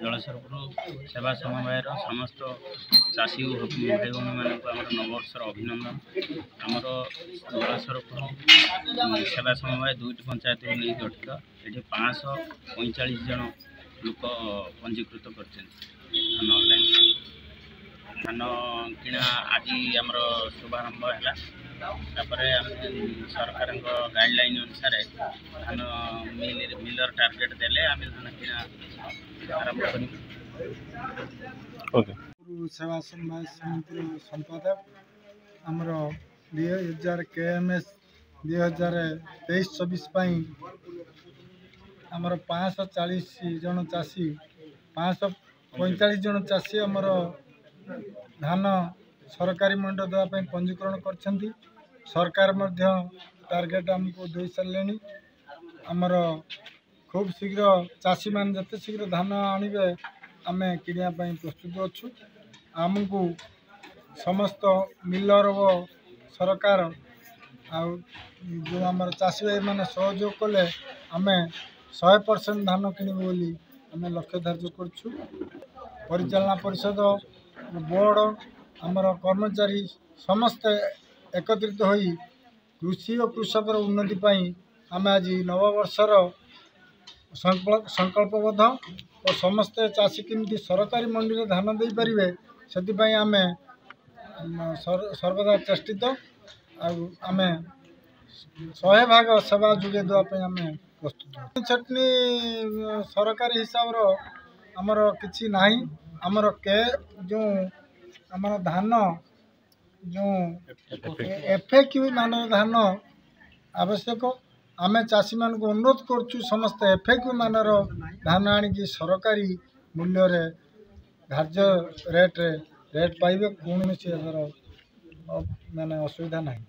जलसरपुर सेवा समवायर समस्त चाषी भाई भूमि मानक नववर्षर अभिनंदन। आमर जलसरपुर सेवा समवाय 2टी पंचायत नहीं गठित। ये 545 जन लोक पंजीकृत कर धान ऑनलाइन धान किणा आज आमर शुभारंभ है। सरकार गाइडलाइन अनुसार धान मिलर टार्गेट देले आम धान किणा आरंभ कर सेवा समवाय समिति संपादक आमर 2000 KMS 2023-24 आमर 540 जन चाषी 545 जन चाषी आमर धान सरकारी मंडी देवाई पंजीकरण कर सरकार टार्गेट आमको दे सारे। आमर खूब शीघ्र चाषी मान जिते शीघ्र धान आणवे आम किणापी प्रस्तुत अच्छु। आमको समस्त मिलर व सरकार जो आम चाषी भाई मैंने सहयोग कले आम 100% धान किणव बोली आम लक्ष्य धार्य करुँ। परिचालना परिषद बोर्ड आमर कर्मचारी समस्ते एकत्रित होई कृषि और कृषकर उन्नति आम आज नववर्षर संकल्पबद्ध और समस्ते चाषी केमती सरकारी मंडी में धान दे पारे से आम सर्वदा चेष्टित आम 100% सेवा जोगे देवाई आम प्रस्तुत। छटनी सरकारी हिसाब आमर किसी ना आमर के जो आमर धान जो FAQ मान धान आवश्यक आम चाषी मान को अनुरोध करछु समस्त FAQ मानर धान आनिकी सरकारी मूल्य रे धार्य रेट पाइबे कौन माने असुविधा नहीं।